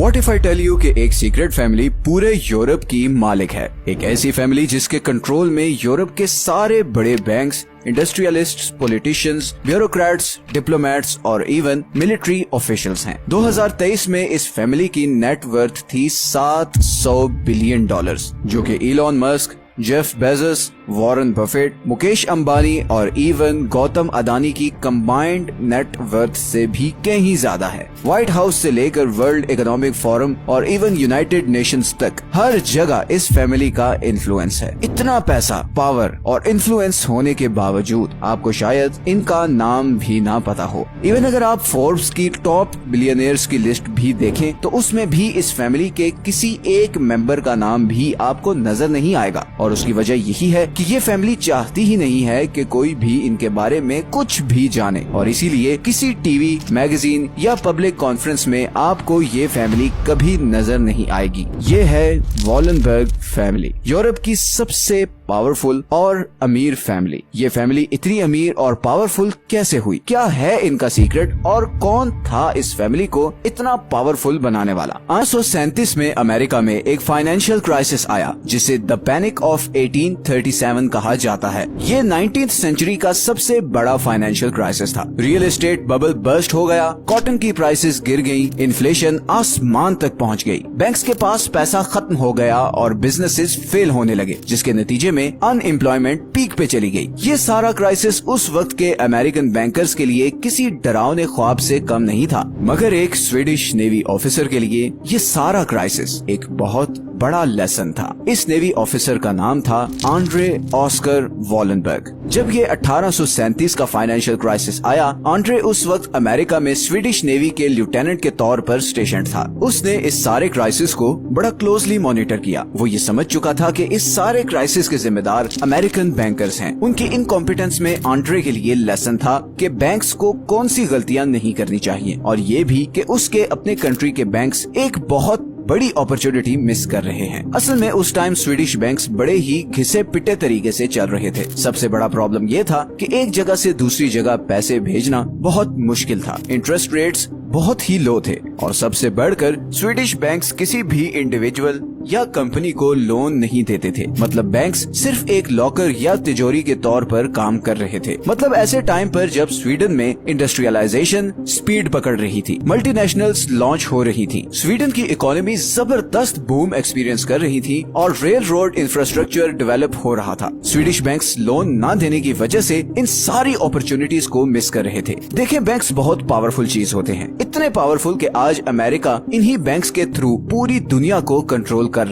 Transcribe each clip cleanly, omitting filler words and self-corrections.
What if I tell you कि एक secret family पूरे यूरोप की मालिक है। एक ऐसी फैमिली जिसके कंट्रोल में यूरोप के सारे बड़े banks, industrialists, politicians, bureaucrats, diplomats और इवन मिलिट्री ऑफिशियल्स हैं। 2023 में इस फैमिली की नेट वर्थ थी $700 बिलियन, जो कि Elon Musk, Jeff Bezos, Warren Buffett, Mukesh Ambani और इवन गौतम अदानी की कंबाइंड नेट वर्थ से भी कहीं ज्यादा है। व्हाइट हाउस से लेकर वर्ल्ड इकोनॉमिक फोरम और इवन यूनाइटेड नेशंस तक हर जगह इस फैमिली का इन्फ्लुएंस है। इतना पैसा, पावर और इन्फ्लुएंस होने के बावजूद आपको शायद इनका नाम भी ना पता हो। इवन अगर आप फोर्ब्स की टॉप बिलियनियर्स की लिस्ट भी देखें तो उसमें भी इस फैमिली के किसी एक मेंबर का नाम भी आपको नजर नहीं आएगा। और उसकी वजह यही है कि ये फैमिली चाहती ही नहीं है कि कोई भी इनके बारे में कुछ भी जाने, और इसीलिए किसी टीवी, मैगजीन या पब्लिक कॉन्फ्रेंस में आपको ये फैमिली कभी नजर नहीं आएगी। ये है वॉलनबर्ग फैमिली, यूरोप की सबसे पावरफुल और अमीर फैमिली। ये फैमिली इतनी अमीर और पावरफुल कैसे हुई? क्या है इनका सीक्रेट और कौन था इस फैमिली को इतना पावरफुल बनाने वाला? 1837 में अमेरिका में एक फाइनेंशियल क्राइसिस आया जिसे द पैनिक ऑफ 1837 कहा जाता है। ये 19th सेंचुरी का सबसे बड़ा फाइनेंशियल क्राइसिस था। रियल एस्टेट बबल बर्स्ट हो गया, कॉटन की प्राइसेस गिर गई, इन्फ्लेशन आसमान तक पहुंच गई, बैंक्स के पास पैसा खत्म हो गया और बिजनेसेस फेल होने लगे, जिसके नतीजे में अनएम्प्लॉयमेंट पीक पे चली गई। ये सारा क्राइसिस उस वक्त के अमेरिकन बैंकर्स के लिए किसी डरावने ख्वाब से कम नहीं था, मगर एक स्वीडिश नेवी ऑफिसर के लिए ये सारा क्राइसिस एक बहुत बड़ा लेसन था। इस नेवी ऑफिसर का नाम था आंड्रे ऑस्कर वॉलनबर्ग। जब ये 1837 का फाइनेंशियल क्राइसिस आया, आंड्रे उस वक्त अमेरिका में स्वीडिश नेवी के लेफ्टिनेंट के तौर पर स्टेशन था। उसने इस सारे क्राइसिस को बड़ा क्लोजली मॉनिटर किया। वो ये समझ चुका था कि इस सारे क्राइसिस के जिम्मेदार अमेरिकन बैंकर्स हैं। उनकी इनकॉम्पिटेंस में आंड्रे के लिए लेसन था कि बैंक्स को कौन सी गलतियां नहीं करनी चाहिए, और ये भी कि उसके अपने कंट्री के बैंक्स एक बहुत बड़ी अपॉर्चुनिटी मिस कर रहे हैं। असल में उस टाइम स्वीडिश बैंक्स बड़े ही घिसे पिटे तरीके से चल रहे थे। सबसे बड़ा प्रॉब्लम ये था कि एक जगह से दूसरी जगह पैसे भेजना बहुत मुश्किल था। इंटरेस्ट रेट्स बहुत ही लो थे और सबसे बढ़कर स्वीडिश बैंक्स किसी भी इंडिविजुअल या कंपनी को लोन नहीं देते थे। मतलब बैंक्स सिर्फ एक लॉकर या तिजोरी के तौर पर काम कर रहे थे। मतलब ऐसे टाइम पर जब स्वीडन में इंडस्ट्रियलाइजेशन स्पीड पकड़ रही थी, मल्टीनेशनल्स लॉन्च हो रही थी, स्वीडन की इकोनॉमी जबरदस्त बूम एक्सपीरियंस कर रही थी और रेल रोड इंफ्रास्ट्रक्चर डेवलप हो रहा था। स्वीडिश बैंक्स लोन न देने की वजह से इन सारी अपॉर्चुनिटीज को मिस कर रहे थे। देखें, बैंक्स बहुत पावरफुल चीज होते हैं, इतने पावरफुल कि आज अमेरिका इन्हीं बैंक्स के थ्रू पूरी दुनिया को कंट्रोल कर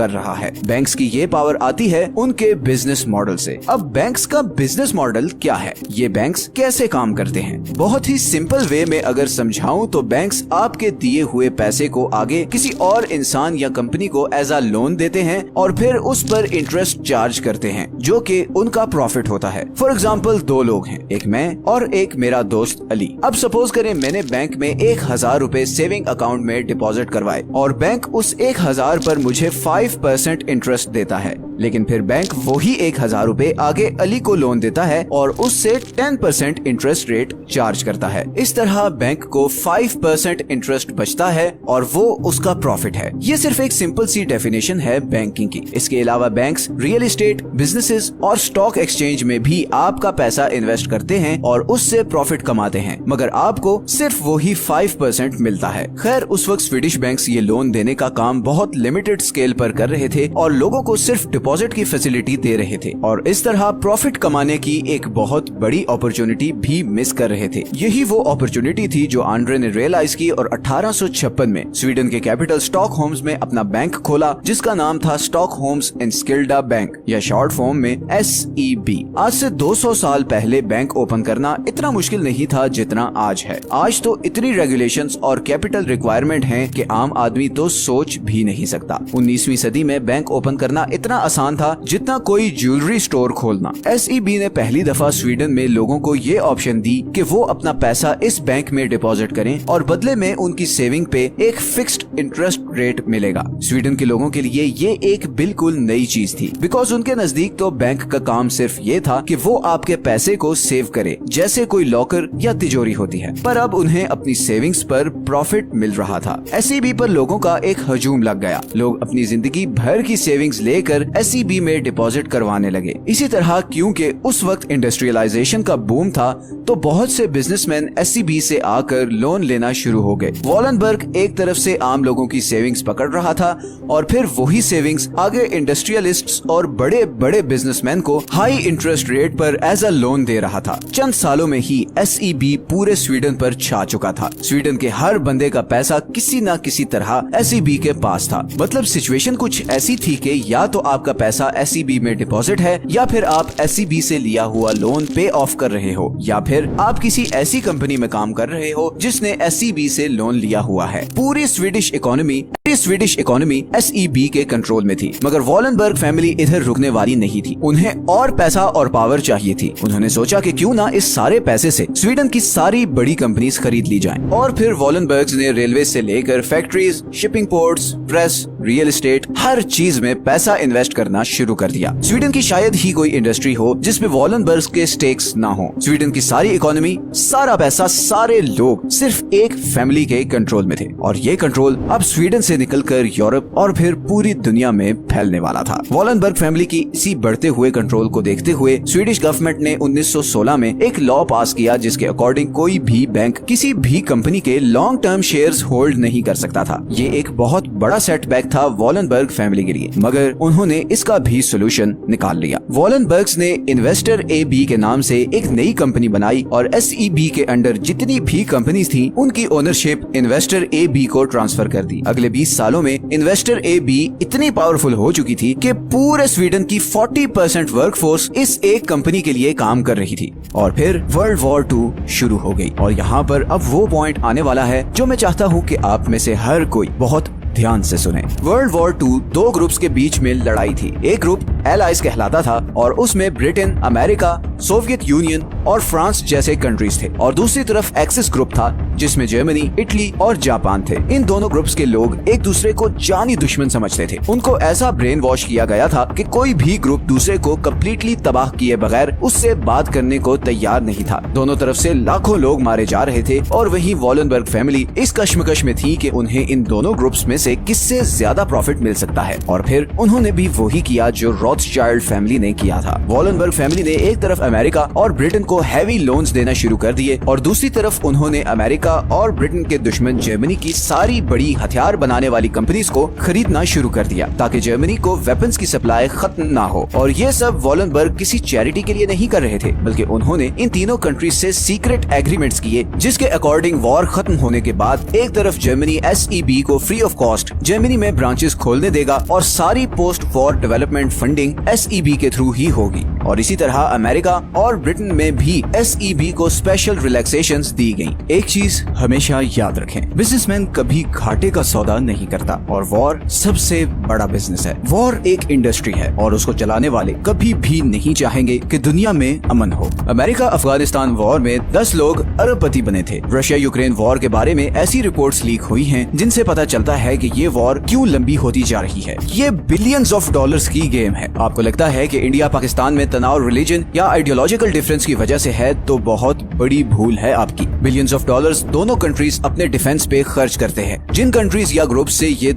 रहा है। बैंक्स की ये पावर आती है उनके बिजनेस मॉडल से। अब बैंक्स का बिजनेस मॉडल क्या है? ये बैंक्स कैसे काम करते हैं? बहुत ही सिंपल वे में अगर समझाऊं तो बैंक्स आपके दिए हुए पैसे को आगे किसी और इंसान या कंपनी को एज अ लोन देते हैं और फिर उस पर इंटरेस्ट चार्ज करते हैं, जो कि उनका प्रॉफिट होता है। फॉर एग्जाम्पल, दो लोग हैं, एक मैं और एक मेरा दोस्त अली। अब सपोज करें मैंने बैंक में 1000 रुपए सेविंग अकाउंट में डिपॉजिट करवाए और बैंक उस 1000 पर मुझे 5% इंटरेस्ट देता है, लेकिन फिर बैंक वही 1000 रुपए आगे अली को लोन देता है और उससे 10% इंटरेस्ट रेट चार्ज करता है। इस तरह बैंक को 5% इंटरेस्ट बचता है और वो उसका प्रॉफिट है। ये सिर्फ एक सिंपल सी डेफिनेशन है बैंकिंग की। इसके अलावा बैंक्स रियल एस्टेट, बिजनेसेस और स्टॉक एक्सचेंज में भी आपका पैसा इन्वेस्ट करते हैं और उससे प्रॉफिट कमाते हैं, मगर आपको सिर्फ वही 5% मिलता है। खैर, उस वक्त स्वीडिश बैंक्स ये लोन देने का काम बहुत लिमिटेड स्केल पर कर रहे थे और लोगों को सिर्फ डिपॉजिट की फैसिलिटी दे रहे थे और इस तरह प्रॉफिट कमाने की एक बहुत बड़ी अपॉर्चुनिटी भी मिस कर रहे थे। यही वो अपॉर्चुनिटी थी जो आंड्रे ने रियलाइज की और 1856 में स्वीडन के कैपिटल स्टॉकहोम्स में अपना बैंक खोला, जिसका नाम था स्टॉकहोम्स एनस्किल्डा बैंक या शॉर्ट फॉर्म में SEB। आज से 200 साल पहले बैंक ओपन करना इतना मुश्किल नहीं था जितना आज है। आज तो इतनी रेगुलेशंस और कैपिटल रिक्वायरमेंट हैं कि आम आदमी तो सोच भी नहीं सकता। 19वीं सदी में बैंक ओपन करना इतना आसान था जितना कोई ज्वेलरी स्टोर खोलना। SEB ने पहली दफा स्वीडन में लोगों को ये ऑप्शन दी कि वो अपना पैसा इस बैंक में डिपॉजिट करें और बदले में उनकी सेविंग पे एक फिक्स्ड इंटरेस्ट रेट मिलेगा। स्वीडन के लोगों के लिए ये एक बिल्कुल नई चीज थी, बिकॉज उनके नजदीक तो बैंक का काम सिर्फ ये था कि वो आपके पैसे को सेव करे, जैसे कोई लॉकर या तिजोरी होती है। पर अब उन्हें अपनी सेविंग्स पर प्रॉफिट मिल रहा था। SEB पर लोगों का एक हजूम लग गया। लोग अपनी जिंदगी भर की सेविंग्स लेकर SEB में डिपॉजिट करवाने लगे। इसी तरह क्योंकि उस वक्त इंडस्ट्रियलाइजेशन का बूम था, तो बहुत से बिजनेसमैन SEB से आकर लोन लेना शुरू हो गए। वॉलनबर्ग एक तरफ से आम लोगों की सेविंग्स पकड़ रहा था और फिर वही सेविंग्स आगे इंडस्ट्रियलिस्ट्स और बड़े बड़े बिजनेसमैन को हाई इंटरेस्ट रेट पर एज अ लोन दे रहा था। चंद सालों में ही SEB पूरे स्वीडन पर छा चुका था। स्वीडन के हर बंदे का पैसा किसी न किसी तरह SEB के पास था। मतलब सिचुएशन कुछ ऐसी थी कि या तो आपका पैसा SEB में डिपॉजिट है, या फिर आप SEB से लिया हुआ लोन पे ऑफ कर रहे हो, या फिर आप किसी ऐसी कंपनी में काम कर रहे हो जिसने SEB से लोन लिया हुआ है। पूरी स्वीडिश इकोनॉमी SEB के कंट्रोल में थी। मगर वॉलनबर्ग फैमिली इधर रुकने वाली नहीं थी। उन्हें और पैसा और पावर चाहिए थी। उन्होंने सोचा कि क्यों ना इस सारे पैसे से स्वीडन की सारी बड़ी कंपनीज खरीद ली जाएं। और फिर वॉलनबर्ग्स ने रेलवे से लेकर factories, shipping ports, press, real estate, हर चीज में पैसा इन्वेस्ट करना शुरू कर दिया। स्वीडन की शायद ही कोई इंडस्ट्री हो जिसमें वॉलनबर्ग्स के स्टेक्स ना हो। स्वीडन की सारी इकोनॉमी, सारा पैसा, सारे लोग सिर्फ एक फैमिली के कंट्रोल में थे, और ये कंट्रोल अब स्वीडन से निकलकर यूरोप और फिर पूरी दुनिया में फैलने वाला था। वॉलनबर्ग फैमिली की इसी बढ़ते हुए कंट्रोल को देखते हुए स्वीडिश गवर्नमेंट ने 1916 में एक लॉ पास किया, जिसके अकॉर्डिंग कोई भी बैंक किसी भी कंपनी के लॉन्ग टर्म शेयर्स होल्ड नहीं कर सकता था। ये एक बहुत बड़ा सेटबैक था वॉलनबर्ग फैमिली के लिए, मगर उन्होंने इसका भी सोल्यूशन निकाल लिया। वॉलनबर्ग्स ने इन्वेस्टर AB के नाम से एक नई कंपनी बनाई और SEB के अंडर जितनी भी कंपनीज थी उनकी ओनरशिप इन्वेस्टर AB को ट्रांसफर कर दी। अगले 20 सालों में इन्वेस्टर AB इतनी पावरफुल हो चुकी थी कि पूरे स्वीडन की 40% वर्कफोर्स इस एक कंपनी के लिए काम कर रही थी। और फिर वर्ल्ड वॉर 2 शुरू हो गई, और यहाँ पर अब वो पॉइंट आने वाला है जो मैं चाहता हूँ कि आप में से हर कोई बहुत ध्यान से सुने। वर्ल्ड वॉर 2 दो ग्रुप्स के बीच में लड़ाई थी। एक ग्रुप एलाइज कहलाता था और उसमें ब्रिटेन, अमेरिका, सोवियत यूनियन और फ्रांस जैसे कंट्रीज थे, और दूसरी तरफ एक्सिस ग्रुप था जिसमें जर्मनी, इटली और जापान थे। इन दोनों ग्रुप्स के लोग एक दूसरे को जानी दुश्मन समझते थे। उनको ऐसा ब्रेन वॉश किया गया था कि कोई भी ग्रुप दूसरे को कम्प्लीटली तबाह किए बगैर उससे बात करने को तैयार नहीं था। दोनों तरफ से लाखों लोग मारे जा रहे थे, और वहीं वॉलनबर्ग फैमिली इस कश्मकश में थी कि उन्हें इन दोनों ग्रुप्स में से किससे ज्यादा प्रॉफिट मिल सकता है। और फिर उन्होंने भी वही किया जो रॉथस्चाइल्ड फैमिली ने किया था। वॉलनबर्ग फैमिली ने एक तरफ अमेरिका और ब्रिटेन को हैवी लोन्स देना शुरू कर दिए, और दूसरी तरफ उन्होंने अमेरिका और ब्रिटेन के दुश्मन जर्मनी की सारी बड़ी हथियार बनाने वाली कंपनीज को खरीदना शुरू कर दिया, ताकि जर्मनी को वेपन्स की सप्लाई खत्म ना हो। और ये सब वॉलनबर्ग किसी चैरिटी के लिए नहीं कर रहे थे, बल्कि उन्होंने इन तीनों कंट्रीज से सीक्रेट एग्रीमेंट्स किए, जिसके अकॉर्डिंग वॉर खत्म होने के बाद एक तरफ जर्मनी SEB को फ्री ऑफ कॉस्ट जर्मनी में ब्रांचेस खोलने देगा, और सारी post war development funding SEB के थ्रू ही होगी। और इसी तरह अमेरिका और ब्रिटेन में भी SEB को स्पेशल रिलैक्सेशंस दी गई। एक चीज हमेशा याद रखें, बिजनेसमैन कभी घाटे का सौदा नहीं करता, और वॉर सबसे बड़ा बिजनेस है। वॉर एक इंडस्ट्री है, और उसको चलाने वाले कभी भी नहीं चाहेंगे कि दुनिया में अमन हो। अमेरिका अफगानिस्तान वॉर में 10 लोग अरबपति बने थे। रशिया यूक्रेन वॉर के बारे में ऐसी रिपोर्ट्स लीक हुई हैं जिनसे पता चलता है कि ये वॉर क्यों लंबी होती जा रही है। ये बिलियंस ऑफ डॉलर्स की गेम है। आपको लगता है कि इंडिया पाकिस्तान में तनाव रिलीजन या आइडियोलॉजिकल डिफरेंस की वजह से है, तो बहुत बड़ी भूल है आपकी। बिलियंस ऑफ डॉलर्स दोनों कंट्रीज अपने डिफेंस पे खर्च करते हैं। जिन कंट्रीज या ग्रुप से ये